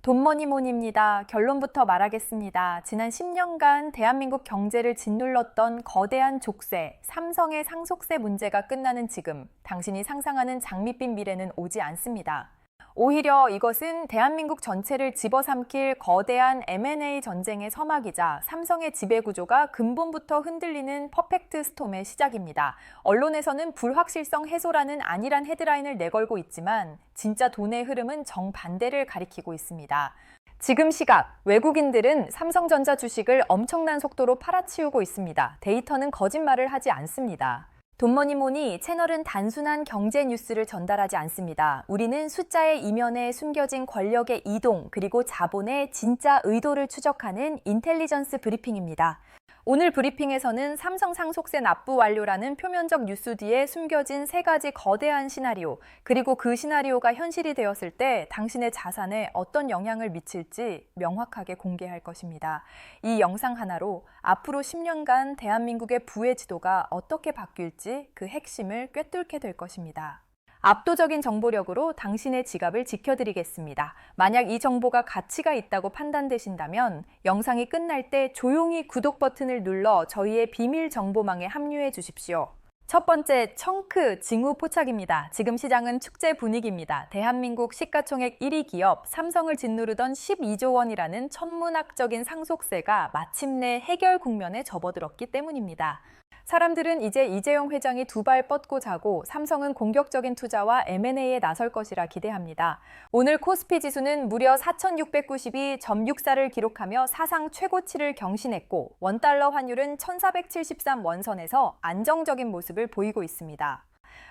돈머니몬입니다. 결론부터 말하겠습니다. 지난 10년간 대한민국 경제를 짓눌렀던 거대한 족쇄, 삼성의 상속세 문제가 끝나는 지금, 당신이 상상하는 장밋빛 미래는 오지 않습니다. 오히려 이것은 대한민국 전체를 집어삼킬 거대한 M&A 전쟁의 서막이자 삼성의 지배구조가 근본부터 흔들리는 퍼펙트 스톰의 시작입니다. 언론에서는 불확실성 해소라는 안일한 헤드라인을 내걸고 있지만 진짜 돈의 흐름은 정반대를 가리키고 있습니다. 지금 시각, 외국인들은 삼성전자 주식을 엄청난 속도로 팔아치우고 있습니다. 데이터는 거짓말을 하지 않습니다. 돈머니몬이 채널은 단순한 경제 뉴스를 전달하지 않습니다. 우리는 숫자의 이면에 숨겨진 권력의 이동 그리고 자본의 진짜 의도를 추적하는 인텔리전스 브리핑입니다. 오늘 브리핑에서는 삼성 상속세 납부 완료라는 표면적 뉴스 뒤에 숨겨진 세 가지 거대한 시나리오, 그리고 그 시나리오가 현실이 되었을 때 당신의 자산에 어떤 영향을 미칠지 명확하게 공개할 것입니다. 이 영상 하나로 앞으로 10년간 대한민국의 부의 지도가 어떻게 바뀔지 그 핵심을 꿰뚫게 될 것입니다. 압도적인 정보력으로 당신의 지갑을 지켜드리겠습니다. 만약 이 정보가 가치가 있다고 판단되신다면 영상이 끝날 때 조용히 구독 버튼을 눌러 저희의 비밀 정보망에 합류해 주십시오. 첫 번째, 청크 징후 포착입니다. 지금 시장은 축제 분위기입니다. 대한민국 시가총액 1위 기업 삼성을 짓누르던 12조 원이라는 천문학적인 상속세가 마침내 해결 국면에 접어들었기 때문입니다. 사람들은 이제 이재용 회장이 두 발 뻗고 자고 삼성은 공격적인 투자와 M&A에 나설 것이라 기대합니다. 오늘 코스피 지수는 무려 4,692.64를 기록하며 사상 최고치를 경신했고 원달러 환율은 1,473 원선에서 안정적인 모습을 보이고 있습니다.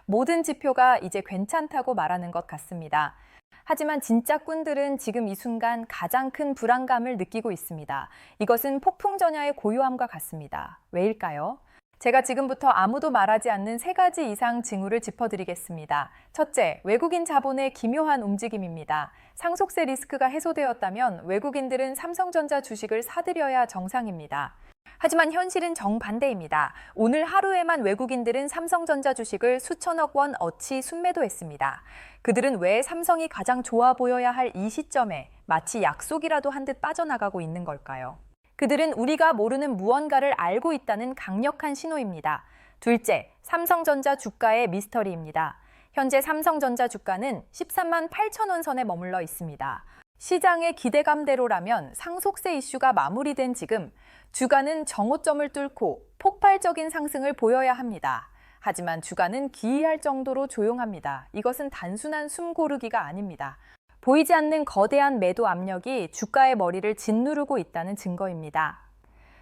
모든 지표가 이제 괜찮다고 말하는 것 같습니다. 하지만 진짜 꾼들은 지금 이 순간 가장 큰 불안감을 느끼고 있습니다. 이것은 폭풍전야의 고요함과 같습니다. 왜일까요? 제가 지금부터 아무도 말하지 않는 세 가지 이상 징후를 짚어드리겠습니다. 첫째, 외국인 자본의 기묘한 움직임입니다. 상속세 리스크가 해소되었다면 외국인들은 삼성전자 주식을 사들여야 정상입니다. 하지만 현실은 정반대입니다. 오늘 하루에만 외국인들은 삼성전자 주식을 수천억 원 어치 순매도했습니다. 그들은 왜 삼성이 가장 좋아 보여야 할 이 시점에 마치 약속이라도 한 듯 빠져나가고 있는 걸까요? 그들은 우리가 모르는 무언가를 알고 있다는 강력한 신호입니다. 둘째, 삼성전자 주가의 미스터리입니다. 현재 삼성전자 주가는 13만 8천 원 선에 머물러 있습니다. 시장의 기대감대로라면 상속세 이슈가 마무리된 지금 주가는 정오점을 뚫고 폭발적인 상승을 보여야 합니다. 하지만 주가는 기이할 정도로 조용합니다. 이것은 단순한 숨 고르기가 아닙니다. 보이지 않는 거대한 매도 압력이 주가의 머리를 짓누르고 있다는 증거입니다.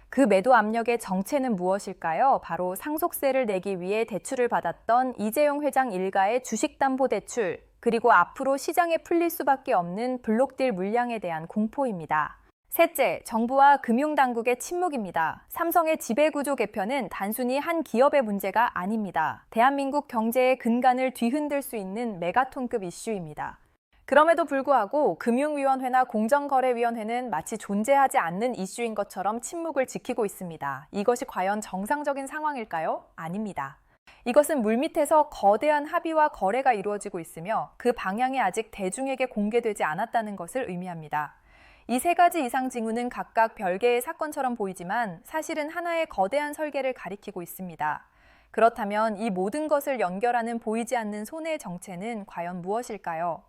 그 매도 압력의 정체는 무엇일까요? 바로 상속세를 내기 위해 대출을 받았던 이재용 회장 일가의 주식담보대출, 그리고 앞으로 시장에 풀릴 수밖에 없는 블록딜 물량에 대한 공포입니다. 셋째, 정부와 금융당국의 침묵입니다. 삼성의 지배구조 개편은 단순히 한 기업의 문제가 아닙니다. 대한민국 경제의 근간을 뒤흔들 수 있는 메가톤급 이슈입니다. 그럼에도 불구하고 금융위원회나 공정거래위원회는 마치 존재하지 않는 이슈인 것처럼 침묵을 지키고 있습니다. 이것이 과연 정상적인 상황일까요? 아닙니다. 이것은 물밑에서 거대한 합의와 거래가 이루어지고 있으며 그 방향이 아직 대중에게 공개되지 않았다는 것을 의미합니다. 이 세 가지 이상 징후는 각각 별개의 사건처럼 보이지만 사실은 하나의 거대한 설계를 가리키고 있습니다. 그렇다면 이 모든 것을 연결하는 보이지 않는 손의 정체는 과연 무엇일까요?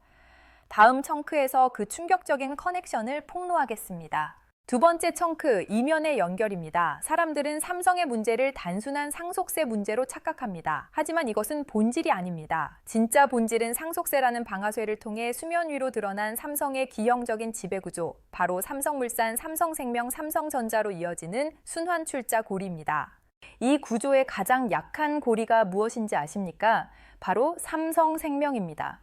다음 청크에서 그 충격적인 커넥션을 폭로하겠습니다. 두 번째 청크, 이면의 연결입니다. 사람들은 삼성의 문제를 단순한 상속세 문제로 착각합니다. 하지만 이것은 본질이 아닙니다. 진짜 본질은 상속세라는 방아쇠를 통해 수면 위로 드러난 삼성의 기형적인 지배구조, 바로 삼성물산, 삼성생명, 삼성전자로 이어지는 순환출자 고리입니다. 이 구조의 가장 약한 고리가 무엇인지 아십니까? 바로 삼성생명입니다.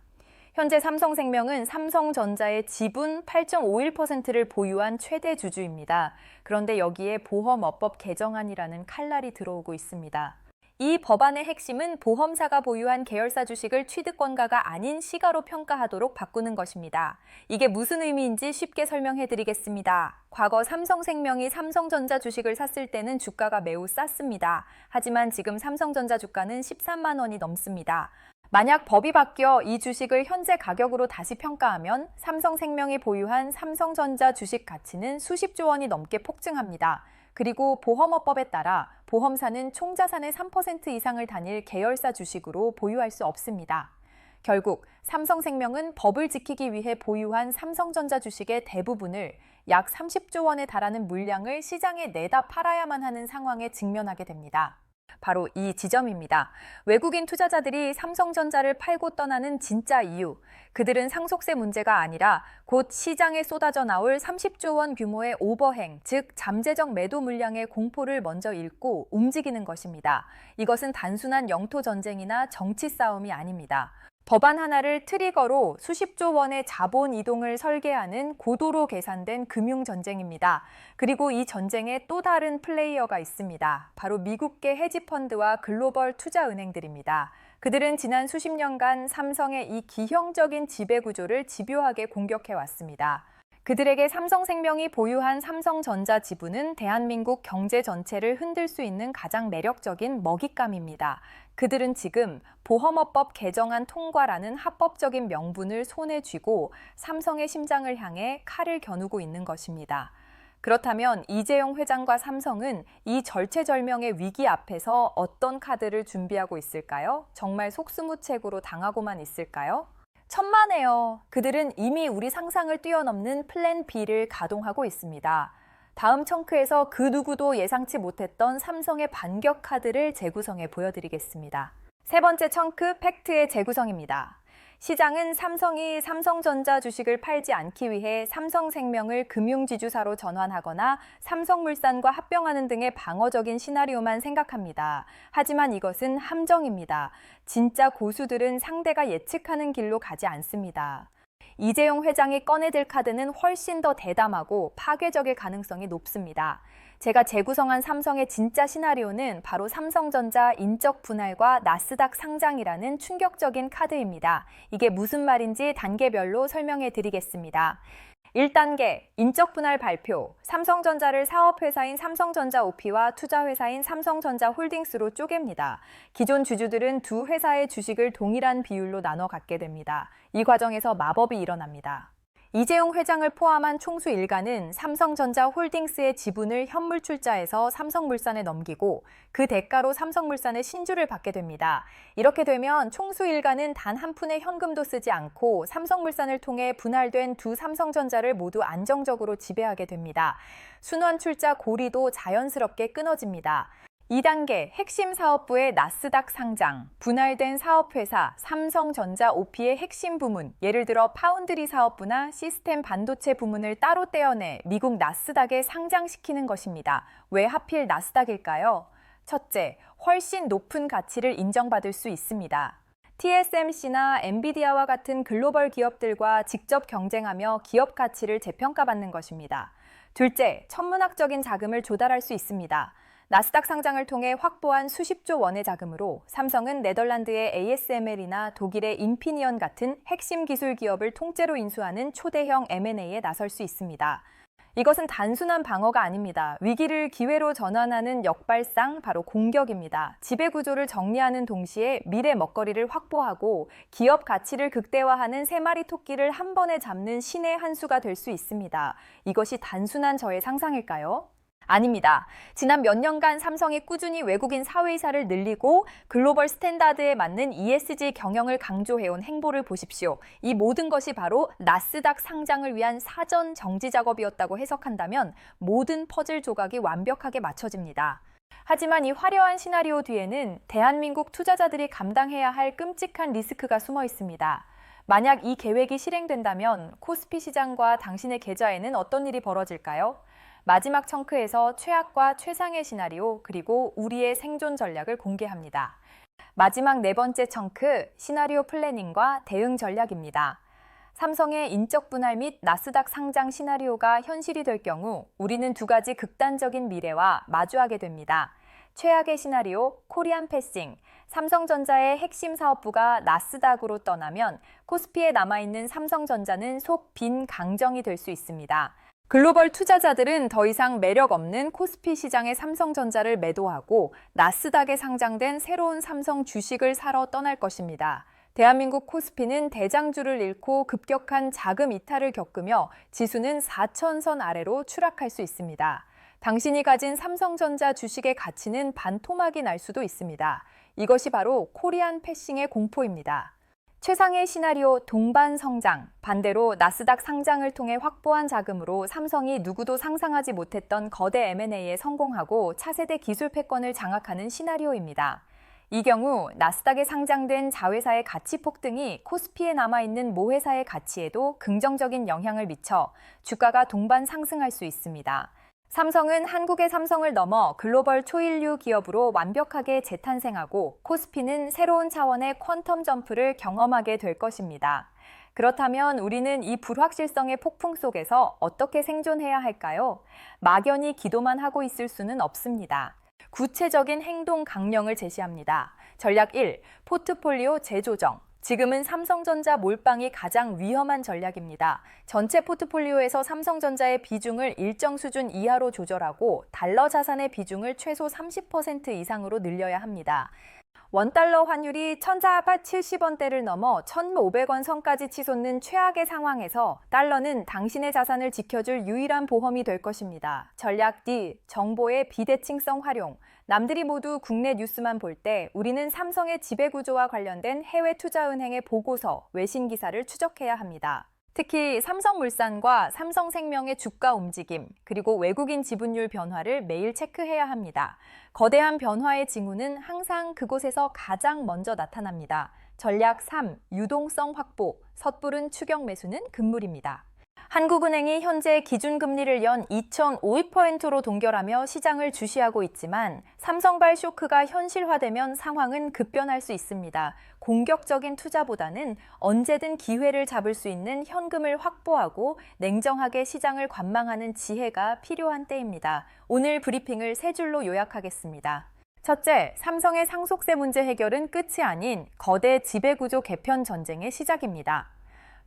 현재 삼성생명은 삼성전자의 지분 8.51%를 보유한 최대 주주입니다. 그런데 여기에 보험업법 개정안이라는 칼날이 들어오고 있습니다. 이 법안의 핵심은 보험사가 보유한 계열사 주식을 취득권가가 아닌 시가로 평가하도록 바꾸는 것입니다. 이게 무슨 의미인지 쉽게 설명해 드리겠습니다. 과거 삼성생명이 삼성전자 주식을 샀을 때는 주가가 매우 쌌습니다. 하지만 지금 삼성전자 주가는 13만 원이 넘습니다. 만약 법이 바뀌어 이 주식을 현재 가격으로 다시 평가하면 삼성생명이 보유한 삼성전자 주식 가치는 수십조 원이 넘게 폭증합니다. 그리고 보험업법에 따라 보험사는 총 자산의 3% 이상을 단일 계열사 주식으로 보유할 수 없습니다. 결국 삼성생명은 법을 지키기 위해 보유한 삼성전자 주식의 대부분을 약 30조 원에 달하는 물량을 시장에 내다 팔아야만 하는 상황에 직면하게 됩니다. 바로 이 지점입니다. 외국인 투자자들이 삼성전자를 팔고 떠나는 진짜 이유, 그들은 상속세 문제가 아니라 곧 시장에 쏟아져 나올 30조 원 규모의 오버행, 즉 잠재적 매도 물량의 공포를 먼저 읽고 움직이는 것입니다. 이것은 단순한 영토 전쟁이나 정치 싸움이 아닙니다. 법안 하나를 트리거로 수십조 원의 자본 이동을 설계하는 고도로 계산된 금융 전쟁입니다. 그리고 이 전쟁에 또 다른 플레이어가 있습니다. 바로 미국계 헤지펀드와 글로벌 투자은행들입니다. 그들은 지난 수십 년간 삼성의 이 기형적인 지배구조를 집요하게 공격해왔습니다. 그들에게 삼성생명이 보유한 삼성전자 지분은 대한민국 경제 전체를 흔들 수 있는 가장 매력적인 먹잇감입니다. 그들은 지금 보험업법 개정안 통과라는 합법적인 명분을 손에 쥐고 삼성의 심장을 향해 칼을 겨누고 있는 것입니다. 그렇다면 이재용 회장과 삼성은 이 절체절명의 위기 앞에서 어떤 카드를 준비하고 있을까요? 정말 속수무책으로 당하고만 있을까요? 천만에요. 그들은 이미 우리 상상을 뛰어넘는 플랜 B를 가동하고 있습니다. 다음 청크에서 그 누구도 예상치 못했던 삼성의 반격 카드를 재구성해 보여드리겠습니다. 세 번째 청크, 팩트의 재구성입니다. 시장은 삼성이 삼성전자 주식을 팔지 않기 위해 삼성생명을 금융지주사로 전환하거나 삼성물산과 합병하는 등의 방어적인 시나리오만 생각합니다. 하지만 이것은 함정입니다. 진짜 고수들은 상대가 예측하는 길로 가지 않습니다. 이재용 회장이 꺼내들 카드는 훨씬 더 대담하고 파괴적일 가능성이 높습니다. 제가 재구성한 삼성의 진짜 시나리오는 바로 삼성전자 인적 분할과 나스닥 상장이라는 충격적인 카드입니다. 이게 무슨 말인지 단계별로 설명해 드리겠습니다. 1단계, 인적 분할 발표. 삼성전자를 사업회사인 삼성전자 OP와 투자회사인 삼성전자 홀딩스로 쪼갭니다. 기존 주주들은 두 회사의 주식을 동일한 비율로 나눠 갖게 됩니다. 이 과정에서 마법이 일어납니다. 이재용 회장을 포함한 총수 일가는 삼성전자 홀딩스의 지분을 현물 출자해서 삼성물산에 넘기고 그 대가로 삼성물산의 신주를 받게 됩니다. 이렇게 되면 총수 일가는 단 한 푼의 현금도 쓰지 않고 삼성물산을 통해 분할된 두 삼성전자를 모두 안정적으로 지배하게 됩니다. 순환 출자 고리도 자연스럽게 끊어집니다. 2단계 핵심 사업부의 나스닥 상장, 분할된 사업회사 삼성전자 OP의 핵심 부문, 예를 들어 파운드리 사업부나 시스템 반도체 부문을 따로 떼어내 미국 나스닥에 상장시키는 것입니다. 왜 하필 나스닥일까요? 첫째, 훨씬 높은 가치를 인정받을 수 있습니다. TSMC나 엔비디아와 같은 글로벌 기업들과 직접 경쟁하며 기업 가치를 재평가받는 것입니다. 둘째, 천문학적인 자금을 조달할 수 있습니다. 나스닥 상장을 통해 확보한 수십조 원의 자금으로 삼성은 네덜란드의 ASML이나 독일의 인피니언 같은 핵심 기술 기업을 통째로 인수하는 초대형 M&A에 나설 수 있습니다. 이것은 단순한 방어가 아닙니다. 위기를 기회로 전환하는 역발상, 바로 공격입니다. 지배구조를 정리하는 동시에 미래 먹거리를 확보하고 기업 가치를 극대화하는 세 마리 토끼를 한 번에 잡는 신의 한 수가 될 수 있습니다. 이것이 단순한 저의 상상일까요? 아닙니다. 지난 몇 년간 삼성이 꾸준히 외국인 사회이사를 늘리고 글로벌 스탠다드에 맞는 ESG 경영을 강조해온 행보를 보십시오. 이 모든 것이 바로 나스닥 상장을 위한 사전 정지 작업이었다고 해석한다면 모든 퍼즐 조각이 완벽하게 맞춰집니다. 하지만 이 화려한 시나리오 뒤에는 대한민국 투자자들이 감당해야 할 끔찍한 리스크가 숨어 있습니다. 만약 이 계획이 실행된다면 코스피 시장과 당신의 계좌에는 어떤 일이 벌어질까요? 마지막 청크에서 최악과 최상의 시나리오 그리고 우리의 생존 전략을 공개합니다. 마지막 네 번째 청크, 시나리오 플래닝과 대응 전략입니다. 삼성의 인적 분할 및 나스닥 상장 시나리오가 현실이 될 경우 우리는 두 가지 극단적인 미래와 마주하게 됩니다. 최악의 시나리오, 코리안 패싱. 삼성전자의 핵심 사업부가 나스닥으로 떠나면 코스피에 남아있는 삼성전자는 속 빈 강정이 될 수 있습니다. 글로벌 투자자들은 더 이상 매력 없는 코스피 시장의 삼성전자를 매도하고 나스닥에 상장된 새로운 삼성 주식을 사러 떠날 것입니다. 대한민국 코스피는 대장주를 잃고 급격한 자금 이탈을 겪으며 지수는 4,000선 아래로 추락할 수 있습니다. 당신이 가진 삼성전자 주식의 가치는 반토막이 날 수도 있습니다. 이것이 바로 코리안 패싱의 공포입니다. 최상의 시나리오 동반 성장, 반대로 나스닥 상장을 통해 확보한 자금으로 삼성이 누구도 상상하지 못했던 거대 M&A에 성공하고 차세대 기술 패권을 장악하는 시나리오입니다. 이 경우 나스닥에 상장된 자회사의 가치 폭등이 코스피에 남아있는 모회사의 가치에도 긍정적인 영향을 미쳐 주가가 동반 상승할 수 있습니다. 삼성은 한국의 삼성을 넘어 글로벌 초일류 기업으로 완벽하게 재탄생하고 코스피는 새로운 차원의 퀀텀 점프를 경험하게 될 것입니다. 그렇다면 우리는 이 불확실성의 폭풍 속에서 어떻게 생존해야 할까요? 막연히 기도만 하고 있을 수는 없습니다. 구체적인 행동 강령을 제시합니다. 전략 1. 포트폴리오 재조정. 지금은 삼성전자 몰빵이 가장 위험한 전략입니다. 전체 포트폴리오에서 삼성전자의 비중을 일정 수준 이하로 조절하고 달러 자산의 비중을 최소 30% 이상으로 늘려야 합니다. 원달러 환율이 1,470원대를 넘어 1,500원 선까지 치솟는 최악의 상황에서 달러는 당신의 자산을 지켜줄 유일한 보험이 될 것입니다. 전략 D. 정보의 비대칭성 활용. 남들이 모두 국내 뉴스만 볼 때 우리는 삼성의 지배구조와 관련된 해외 투자은행의 보고서, 외신 기사를 추적해야 합니다. 특히 삼성물산과 삼성생명의 주가 움직임, 그리고 외국인 지분율 변화를 매일 체크해야 합니다. 거대한 변화의 징후는 항상 그곳에서 가장 먼저 나타납니다. 전략 3. 유동성 확보, 섣부른 추격 매수는 금물입니다. 한국은행이 현재 기준금리를 연 2,500%로 동결하며 시장을 주시하고 있지만 삼성발 쇼크가 현실화되면 상황은 급변할 수 있습니다. 공격적인 투자보다는 언제든 기회를 잡을 수 있는 현금을 확보하고 냉정하게 시장을 관망하는 지혜가 필요한 때입니다. 오늘 브리핑을 세 줄로 요약하겠습니다. 첫째, 삼성의 상속세 문제 해결은 끝이 아닌 거대 지배구조 개편 전쟁의 시작입니다.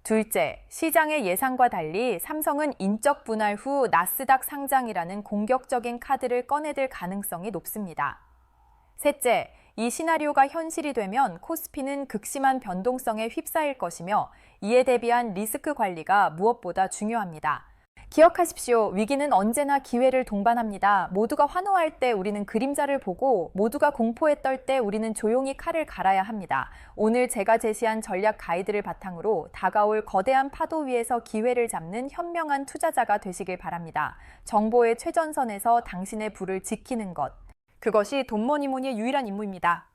둘째, 시장의 예상과 달리 삼성은 인적 분할 후 나스닥 상장이라는 공격적인 카드를 꺼내들 가능성이 높습니다. 셋째, 이 시나리오가 현실이 되면 코스피는 극심한 변동성에 휩싸일 것이며 이에 대비한 리스크 관리가 무엇보다 중요합니다. 기억하십시오. 위기는 언제나 기회를 동반합니다. 모두가 환호할 때 우리는 그림자를 보고 모두가 공포에 떨 때 우리는 조용히 칼을 갈아야 합니다. 오늘 제가 제시한 전략 가이드를 바탕으로 다가올 거대한 파도 위에서 기회를 잡는 현명한 투자자가 되시길 바랍니다. 정보의 최전선에서 당신의 부를 지키는 것. 그것이 돈머니모니의 유일한 임무입니다.